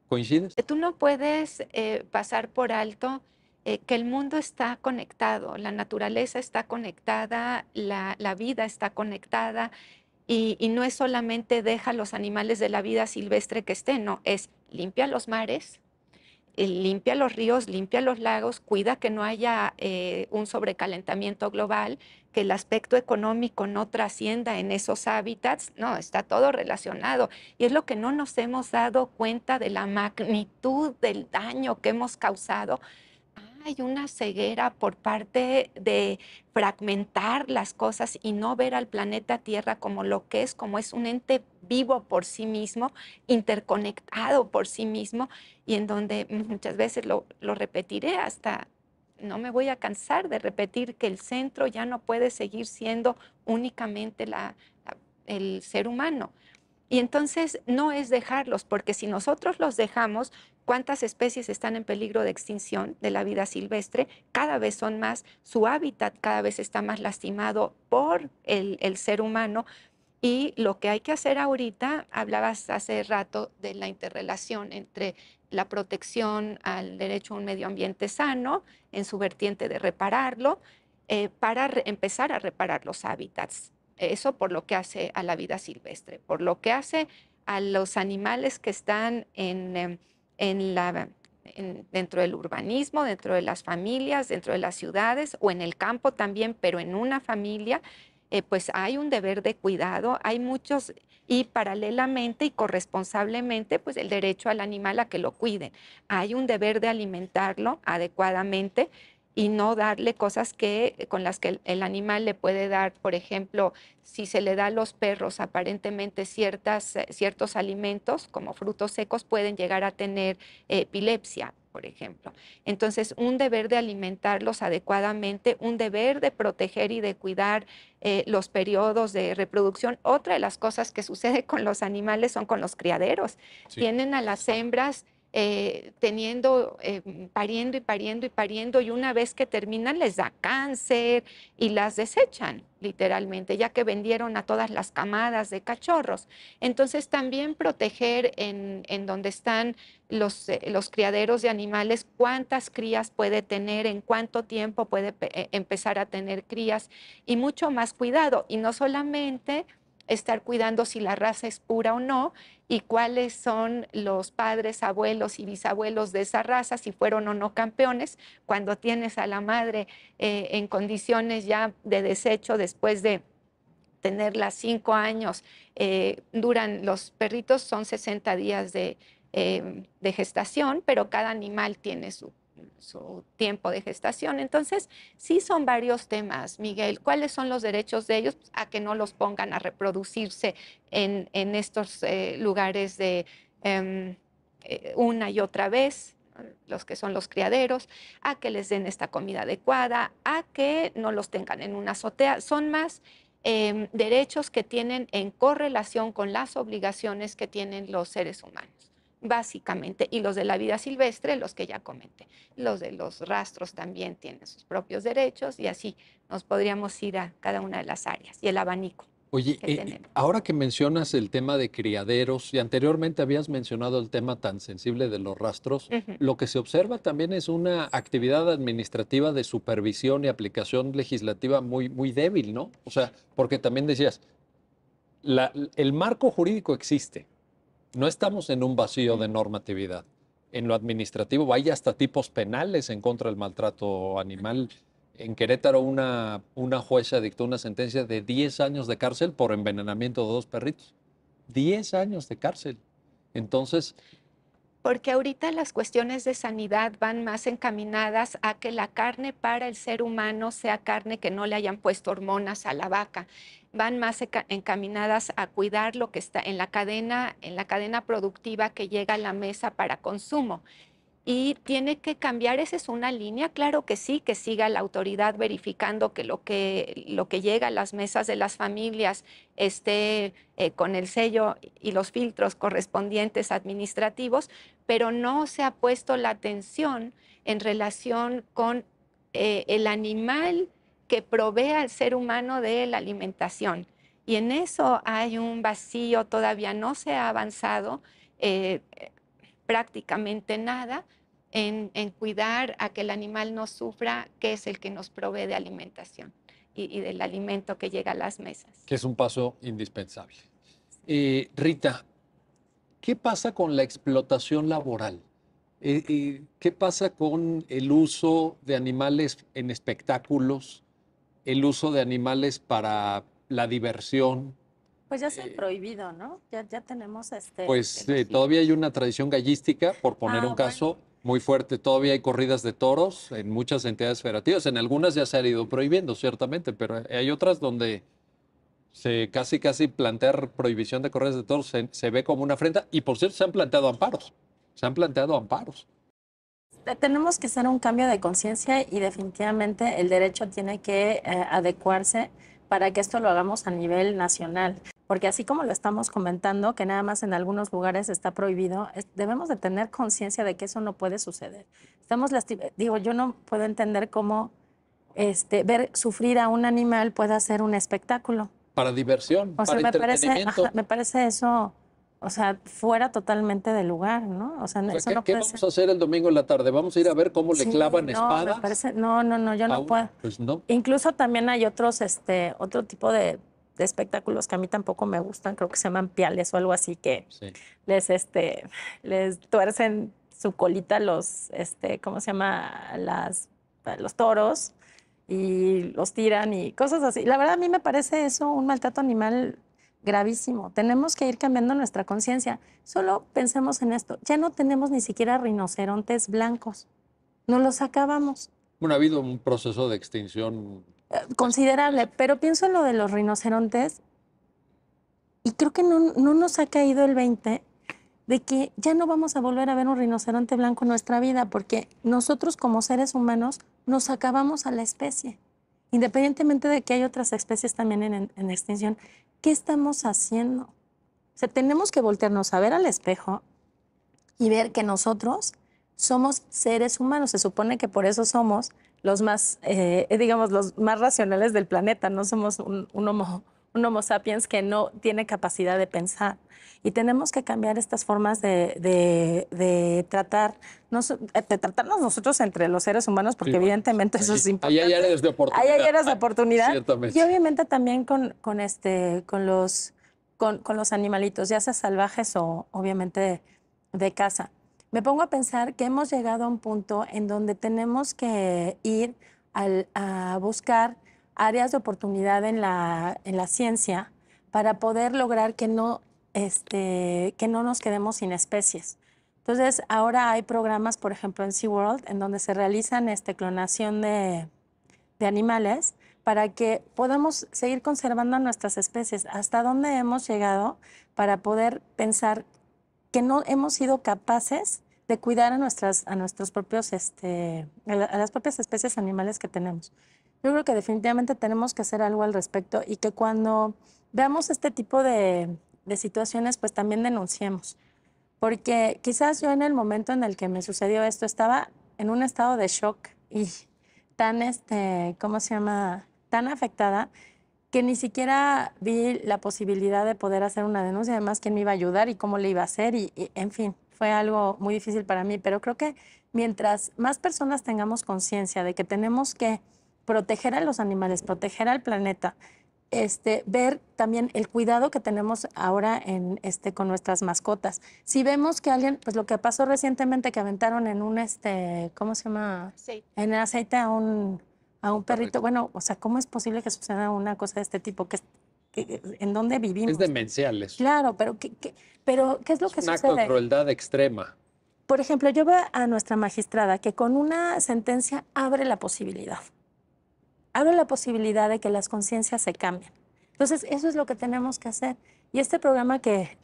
¿Coincides? Tú no puedes pasar por alto que el mundo está conectado, la naturaleza está conectada, la vida está conectada y no es solamente deja los animales de la vida silvestre que estén, no, es limpia los mares, limpia los ríos, limpia los lagos, cuida que no haya un sobrecalentamiento global, que el aspecto económico no trascienda en esos hábitats. No, está todo relacionado. Y es lo que no nos hemos dado cuenta de la magnitud del daño que hemos causado. Hay una ceguera por parte de fragmentar las cosas y no ver al planeta Tierra como lo que es, como es un ente vivo por sí mismo, interconectado por sí mismo, y en donde muchas veces lo repetiré hasta no me voy a cansar de repetir que el centro ya no puede seguir siendo únicamente el ser humano. Y entonces no es dejarlos, porque si nosotros los dejamos, ¿cuántas especies están en peligro de extinción de la vida silvestre? Cada vez son más, su hábitat cada vez está más lastimado por el ser humano. Y lo que hay que hacer ahorita, hablabas hace rato de la interrelación entre la protección al derecho a un medio ambiente sano, en su vertiente de repararlo, para empezar a reparar los hábitats. Eso por lo que hace a la vida silvestre, por lo que hace a los animales que están dentro del urbanismo, dentro de las familias, dentro de las ciudades o en el campo también, pero en una familia, pues hay un deber de cuidado, hay muchos, y paralelamente y corresponsablemente, pues el derecho al animal a que lo cuiden. Hay un deber de alimentarlo adecuadamente y no darle cosas con las que el animal le puede dar. Por ejemplo, si se le da a los perros aparentemente ciertos alimentos, como frutos secos, pueden llegar a tener epilepsia, por ejemplo. Entonces, un deber de alimentarlos adecuadamente, un deber de proteger y de cuidar los periodos de reproducción. Otra de las cosas que sucede con los animales son con los criaderos. Sí. Tienen a las hembras pariendo y pariendo y pariendo, y una vez que terminan les da cáncer y las desechan literalmente, ya que vendieron a todas las camadas de cachorros. Entonces también proteger en donde están los criaderos de animales, cuántas crías puede tener, en cuánto tiempo puede empezar a tener crías, y mucho más cuidado, y no solamente estar cuidando si la raza es pura o no, y cuáles son los padres, abuelos y bisabuelos de esa raza, si fueron o no campeones. Cuando tienes a la madre en condiciones ya de desecho después de tenerla 5 años, los perritos son 60 días de gestación, pero cada animal tiene su tiempo de gestación. Entonces, sí son varios temas, Miguel. ¿Cuáles son los derechos de ellos? A que no los pongan a reproducirse en estos lugares de una y otra vez, los que son los criaderos, a que les den esta comida adecuada, a que no los tengan en una azotea. Son más derechos que tienen en correlación con las obligaciones que tienen los seres humanos, básicamente, y los de la vida silvestre, los que ya comenté. Los de los rastros también tienen sus propios derechos, y así nos podríamos ir a cada una de las áreas y el abanico Oye, que tenemos. ahora que mencionas el tema de criaderos y anteriormente habías mencionado el tema tan sensible de los rastros, lo que se observa también es una actividad administrativa de supervisión y aplicación legislativa muy, muy débil, ¿no? O sea, porque también decías, el marco jurídico existe, no estamos en un vacío de normatividad. En lo administrativo hay hasta tipos penales en contra del maltrato animal. En Querétaro una jueza dictó una sentencia de 10 años de cárcel por envenenamiento de 2 perritos. 10 años de cárcel. Entonces, Porque ahorita las cuestiones de sanidad van más encaminadas a que la carne para el ser humano sea carne que no le hayan puesto hormonas a la vaca. Van más encaminadas a cuidar lo que está en la cadena productiva que llega a la mesa para consumo. Y tiene que cambiar, esa es una línea, claro que sí, que siga la autoridad verificando que lo que llega a las mesas de las familias esté con el sello y los filtros correspondientes administrativos, pero no se ha puesto la atención en relación con el animal que provee al ser humano de la alimentación. Y en eso hay un vacío, todavía no se ha avanzado prácticamente nada en cuidar a que el animal no sufra, que es el que nos provee de alimentación y del alimento que llega a las mesas. que es un paso indispensable. Rita, ¿qué pasa con la explotación laboral? ¿Qué pasa con el uso de animales en espectáculos, el uso de animales para la diversión? Pues ya se ha prohibido, ¿no? Ya tenemos Pues todavía hay una tradición gallística, por poner un caso muy fuerte. Todavía hay corridas de toros en muchas entidades federativas. En algunas ya se han ido prohibiendo, ciertamente, pero hay otras donde se casi plantear prohibición de corridas de toros se ve como una afrenta. Y por cierto, se han planteado amparos. Se han planteado amparos. Tenemos que hacer un cambio de conciencia y definitivamente el derecho tiene que adecuarse para que esto lo hagamos a nivel nacional. Porque así como lo estamos comentando, que nada más en algunos lugares está prohibido, debemos de tener conciencia de que eso no puede suceder. Yo no puedo entender cómo ver sufrir a un animal pueda ser un espectáculo. Para diversión, O sea, para entretenimiento. me parece eso, o sea, fuera totalmente de lugar, ¿no? O sea, eso no ¿Qué puede vamos ser. a hacer el domingo en la tarde? ¿Vamos a ir a ver cómo le clavan espadas? Me parece, no, yo no puedo. Pues no. Incluso también hay otro tipo de espectáculos que a mí tampoco me gustan, creo que se llaman piales o algo así, que Sí. les tuercen su colita ¿cómo se llama? Los toros y los tiran y cosas así. La verdad a mí me parece eso un maltrato animal gravísimo. Tenemos que ir cambiando nuestra conciencia. Solo pensemos en esto. Ya no tenemos ni siquiera rinocerontes blancos. No los acabamos. Bueno, ha habido un proceso de extinción. Considerable, pero pienso en lo de los rinocerontes y creo que no nos ha caído el 20 de que ya no vamos a volver a ver un rinoceronte blanco en nuestra vida porque nosotros como seres humanos nos acabamos a la especie. Independientemente de que hay otras especies también en extinción, ¿qué estamos haciendo? O sea, tenemos que voltearnos a ver al espejo y ver que nosotros somos seres humanos. Se supone que por eso somos los más, digamos, los más racionales del planeta. No somos un homo sapiens que no tiene capacidad de pensar. Y tenemos que cambiar estas formas de tratarnos nosotros entre los seres humanos, porque Sí, bueno, evidentemente eso es importante. ahí hay áreas de oportunidad. Ahí hay áreas de oportunidad. Ciertamente. Y obviamente también con los animalitos, ya sea salvajes o obviamente de casa. Me pongo a pensar que hemos llegado a un punto en donde tenemos que ir a buscar áreas de oportunidad en la ciencia para poder lograr que no nos quedemos sin especies. Entonces, ahora hay programas, por ejemplo, en SeaWorld, en donde se realizan clonación de animales para que podamos seguir conservando nuestras especies. ¿Hasta dónde hemos llegado para poder pensar que no hemos sido capaces de cuidar a nuestros propios, a las propias especies animales que tenemos? Yo creo que definitivamente tenemos que hacer algo al respecto y que cuando veamos este tipo de situaciones, pues también denunciemos. Porque quizás yo en el momento en el que me sucedió esto estaba en un estado de shock y tan, ¿cómo se llama? Tan afectada que ni siquiera vi la posibilidad de poder hacer una denuncia, además quién me iba a ayudar y cómo le iba a hacer y en fin, fue algo muy difícil para mí, pero creo que mientras más personas tengamos conciencia de que tenemos que proteger a los animales, proteger al planeta, ver también el cuidado que tenemos ahora con nuestras mascotas. Si vemos que alguien, pues lo que pasó recientemente que aventaron en un, ¿cómo se llama? Aceite. En el aceite a un perrito. Correcto. Bueno, o sea, ¿cómo es posible que suceda una cosa de este tipo? ¿En dónde vivimos? Es demencial eso. Claro, pero ¿qué es lo que Es un acto de sucede? crueldad extrema. Por ejemplo, yo veo a nuestra magistrada que con una sentencia abre la posibilidad de que las conciencias se cambien. Entonces, eso es lo que tenemos que hacer. Y este programa que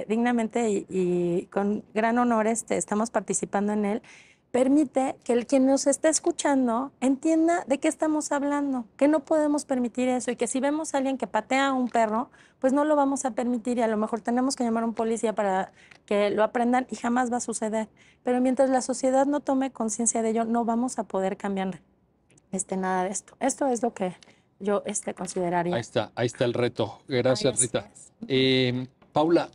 dignamente y con gran honor estamos participando en él, permite que quien nos está escuchando entienda de qué estamos hablando, que no podemos permitir eso y que si vemos a alguien que patea a un perro, pues no lo vamos a permitir y a lo mejor tenemos que llamar a un policía para que lo aprendan y jamás va a suceder. Pero mientras la sociedad no tome conciencia de ello, no vamos a poder cambiar nada de esto. Esto es lo que yo consideraría. Ahí está el reto. Gracias, Ay, Rita. es. Paula,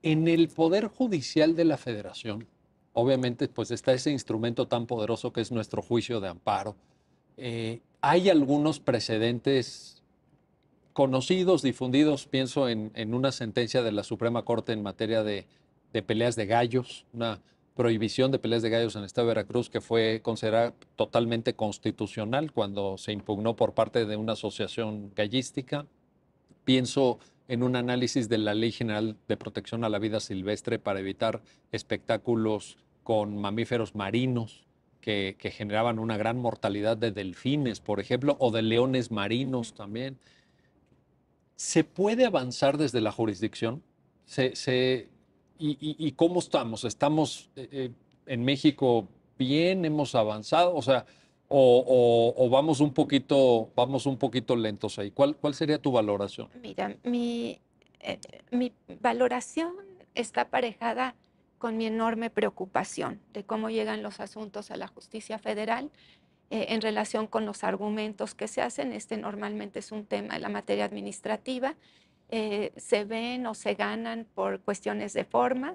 en el Poder Judicial de la Federación, obviamente, pues está ese instrumento tan poderoso que es nuestro juicio de amparo. Hay algunos precedentes conocidos, difundidos, pienso en una sentencia de la Suprema Corte en materia de peleas de gallos, una prohibición de peleas de gallos en el estado de Veracruz que fue considerada totalmente constitucional cuando se impugnó por parte de una asociación gallística. Pienso en un análisis de la Ley General de Protección a la Vida Silvestre para evitar espectáculos con mamíferos marinos que generaban una gran mortalidad de delfines, por ejemplo, o de leones marinos también. ¿Se puede avanzar desde la jurisdicción? ¿Y cómo estamos? ¿Estamos en México bien? ¿Hemos avanzado? O sea, o vamos un poquito lentos ahí. ¿Cuál sería tu valoración? Mira, mi valoración está aparejada con mi enorme preocupación de cómo llegan los asuntos a la justicia federal en relación con los argumentos que se hacen. Normalmente es un tema de la materia administrativa. Se ven o se ganan por cuestiones de forma,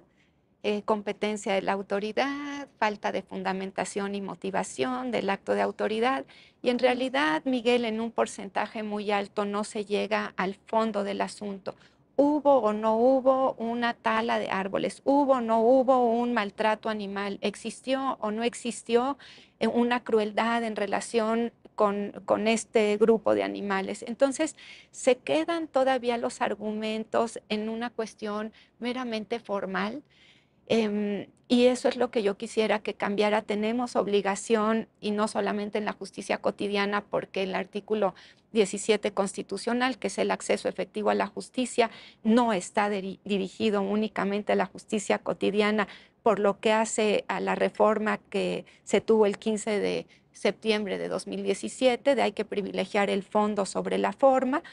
competencia de la autoridad, falta de fundamentación y motivación del acto de autoridad. Y en realidad, Miguel, en un porcentaje muy alto no se llega al fondo del asunto. ¿Hubo o no hubo una tala de árboles? ¿Hubo o no hubo un maltrato animal? ¿Existió o no existió una crueldad en relación con este grupo de animales? Entonces, se quedan todavía los argumentos en una cuestión meramente formal. Y eso es lo que yo quisiera que cambiara. Tenemos obligación, y no solamente en la justicia cotidiana, porque el artículo 17 constitucional, que es el acceso efectivo a la justicia, no está dirigido únicamente a la justicia cotidiana, por lo que hace a la reforma que se tuvo el 15 de septiembre de 2017, de hay que privilegiar el fondo sobre la forma.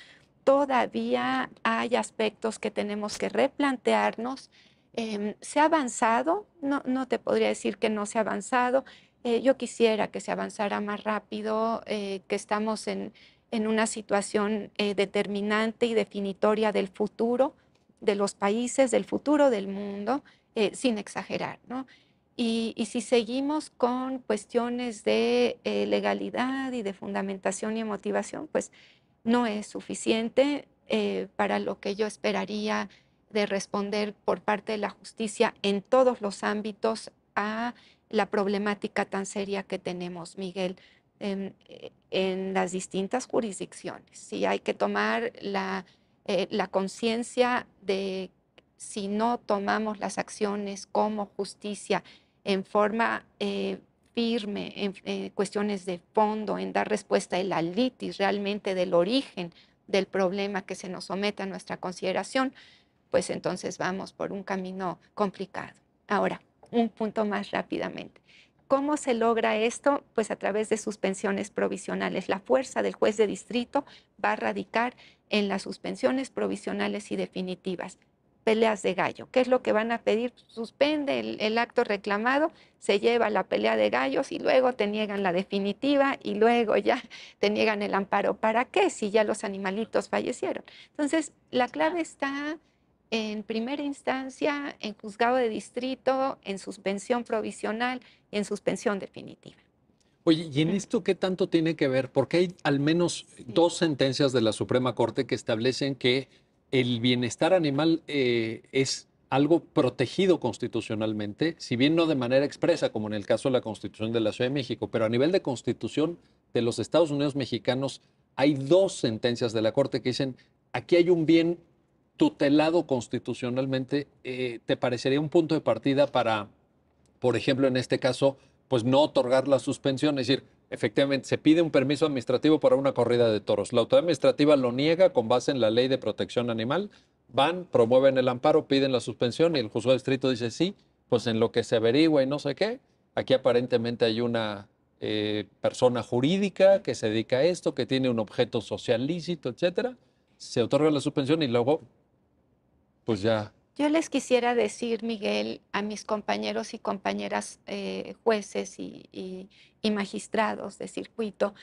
Todavía hay aspectos que tenemos que replantearnos Se ha avanzado, no te podría decir que no se ha avanzado. Yo quisiera que se avanzara más rápido, que estamos en una situación determinante y definitoria del futuro de los países, del futuro del mundo, sin exagerar, ¿no? Y si seguimos con cuestiones de legalidad y de fundamentación y motivación, pues no es suficiente para lo que yo esperaría de responder por parte de la justicia en todos los ámbitos a la problemática tan seria que tenemos, Miguel, en las distintas jurisdicciones. Sí, hay que tomar la conciencia de si no tomamos las acciones como justicia en forma firme, en cuestiones de fondo, en dar respuesta a la litis realmente del origen del problema que se nos somete a nuestra consideración, pues entonces vamos por un camino complicado. Ahora, un punto más rápidamente. ¿Cómo se logra esto? Pues a través de suspensiones provisionales. La fuerza del juez de distrito va a radicar en las suspensiones provisionales y definitivas. Peleas de gallo. ¿Qué es lo que van a pedir? Suspende el acto reclamado, se lleva la pelea de gallos y luego te niegan la definitiva y luego ya te niegan el amparo. ¿Para qué? Si ya los animalitos fallecieron. Entonces, la clave está en primera instancia, en juzgado de distrito, en suspensión provisional y en suspensión definitiva. Oye, ¿y en esto qué tanto tiene que ver? Porque hay al menos dos sentencias de la Suprema Corte que establecen que el bienestar animal es algo protegido constitucionalmente, si bien no de manera expresa, como en el caso de la Constitución de la Ciudad de México, pero a nivel de Constitución de los Estados Unidos mexicanos hay dos sentencias de la Corte que dicen, aquí hay un bien tutelado constitucionalmente. ¿Te parecería un punto de partida para, por ejemplo, en este caso, pues no otorgar la suspensión? Es decir, efectivamente se pide un permiso administrativo para una corrida de toros. La autoridad administrativa lo niega con base en la ley de protección animal. Van, promueven el amparo, piden la suspensión y el juzgado de distrito dice sí, pues en lo que se averigua y no sé qué. Aquí aparentemente hay una persona jurídica que se dedica a esto, que tiene un objeto social lícito, etcétera. Se otorga la suspensión y luego, pues ya. Yo les quisiera decir, Miguel, a mis compañeros y compañeras jueces y magistrados de circuito,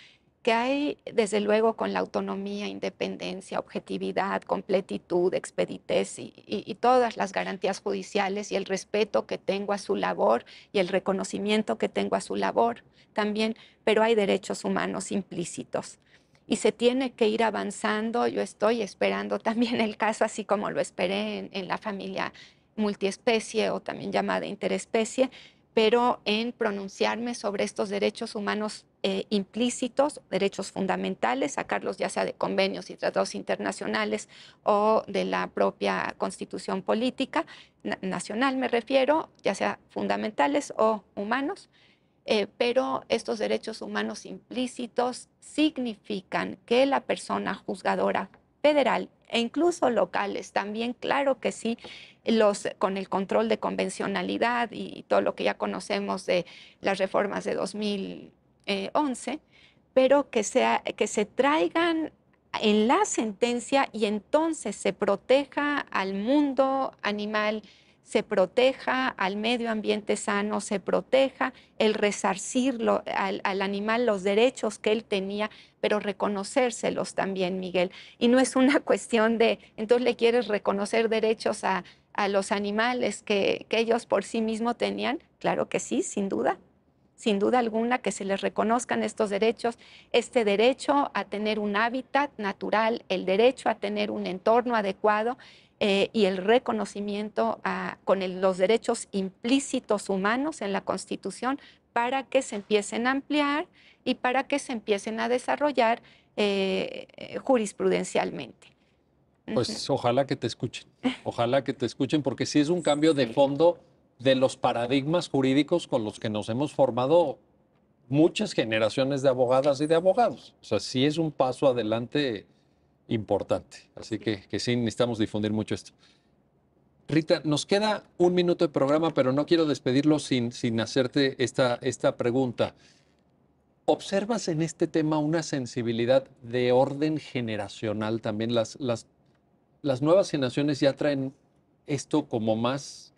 que hay, desde luego, con la autonomía, independencia, objetividad, completitud, expeditez y todas las garantías judiciales y el respeto que tengo a su labor y el reconocimiento que tengo a su labor también, pero hay derechos humanos implícitos y se tiene que ir avanzando. Yo estoy esperando también el caso, así como lo esperé en la familia multiespecie o también llamada interespecie, pero en pronunciarme sobre estos derechos humanos implícitos, derechos fundamentales, sacarlos ya sea de convenios y tratados internacionales o de la propia constitución política nacional, me refiero, ya sea fundamentales o humanos. Pero estos derechos humanos implícitos significan que la persona juzgadora federal e incluso locales, también claro que sí, con el control de convencionalidad y todo lo que ya conocemos de las reformas de 2011, pero que se traigan en la sentencia y entonces se proteja al mundo animal, se proteja al medio ambiente sano, se proteja el resarcirlo al animal los derechos que él tenía, pero reconocérselos también, Miguel. Y no es una cuestión de, entonces le quieres reconocer derechos a los animales que ellos por sí mismos tenían. Claro que sí, sin duda. Sin duda alguna, que se les reconozcan estos derechos, este derecho a tener un hábitat natural, el derecho a tener un entorno adecuado y el reconocimiento con los derechos implícitos humanos en la Constitución para que se empiecen a ampliar y para que se empiecen a desarrollar jurisprudencialmente. Pues ojalá que te escuchen, porque sí es un cambio de fondo de los paradigmas jurídicos con los que nos hemos formado muchas generaciones de abogadas y de abogados. O sea, sí es un paso adelante importante. Así que sí necesitamos difundir mucho esto. Rita, nos queda un minuto de programa, pero no quiero despedirlo sin hacerte esta pregunta. ¿Observas en este tema una sensibilidad de orden generacional también? Las nuevas generaciones ya traen esto como más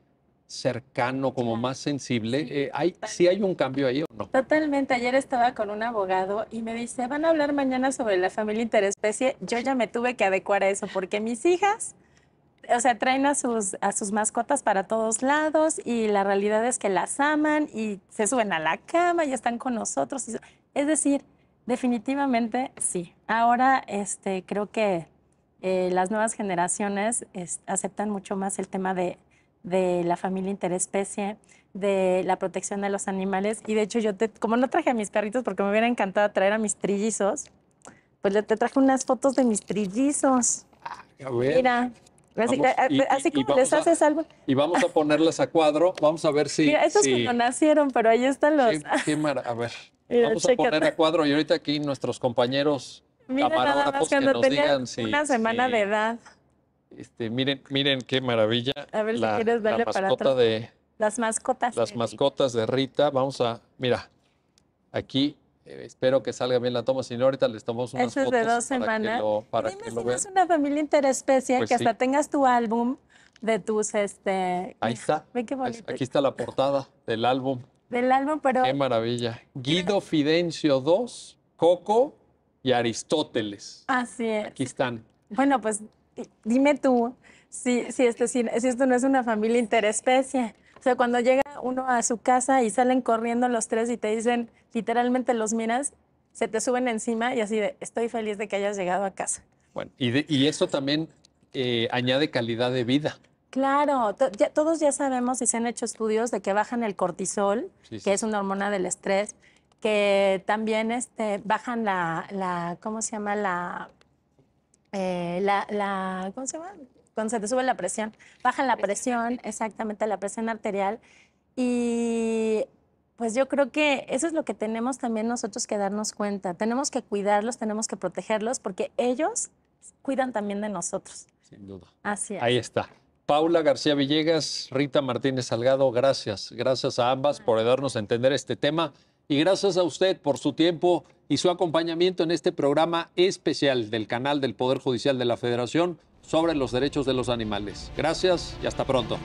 cercano, como más sensible. ¿Sí hay un cambio ahí o no? Totalmente. Ayer estaba con un abogado y me dice, van a hablar mañana sobre la familia interespecie. Yo ya me tuve que adecuar a eso porque mis hijas, o sea, traen a sus mascotas para todos lados y la realidad es que las aman y se suben a la cama y están con nosotros. Es decir, definitivamente sí. Ahora creo que las nuevas generaciones aceptan mucho más el tema de la familia interespecie, de la protección de los animales. Y de hecho como no traje a mis perritos porque me hubiera encantado traer a mis trillizos, pues te traje unas fotos de mis trillizos. A ver. Mira. Así como les haces algo. Y vamos a ponerlas a cuadro. Vamos a ver si... Mira, estos cuando nacieron, pero ahí están los... A ver, Mira, vamos a poner a cuadro. Y ahorita aquí nuestros compañeros camarógrafos que nos digan si... una semana de edad. Miren qué maravilla. A ver si quieres darle para atrás. Las mascotas. Las mascotas de Rita. Vamos a... Mira, aquí... espero que salga bien la toma, si no ahorita les tomamos unas fotos. Es de 2 semanas. Para Dime que si lo no vean. es una familia interespecie, Pues que sí. hasta tengas tu álbum de tus... Ahí está. Ve qué bonito. Aquí está la portada del álbum. Del álbum, pero... Qué maravilla. Guido Fidencio II, Coco y Aristóteles. Así es. Aquí están. Bueno, pues dime tú si esto no es una familia interespecie. O sea, cuando llega uno a su casa y salen corriendo los tres y te dicen, literalmente los miras, se te suben encima y así de, estoy feliz de que hayas llegado a casa. Bueno, y eso también añade calidad de vida. Claro, todos ya sabemos y se han hecho estudios de que bajan el cortisol, Sí. que es una hormona del estrés, que también bajan ¿cómo se llama? ¿Cómo se llama? Cuando se te sube la presión. Bajan la presión, exactamente, la presión arterial. Y pues yo creo que eso es lo que tenemos también nosotros que darnos cuenta. Tenemos que cuidarlos, tenemos que protegerlos, porque ellos cuidan también de nosotros. Sin duda. Así es. Ahí está. Paula García Villegas, Rita Martínez Salgado, gracias. Gracias a ambas por darnos a entender este tema y gracias a usted por su tiempo y su acompañamiento en este programa especial del canal del Poder Judicial de la Federación sobre los derechos de los animales. Gracias y hasta pronto.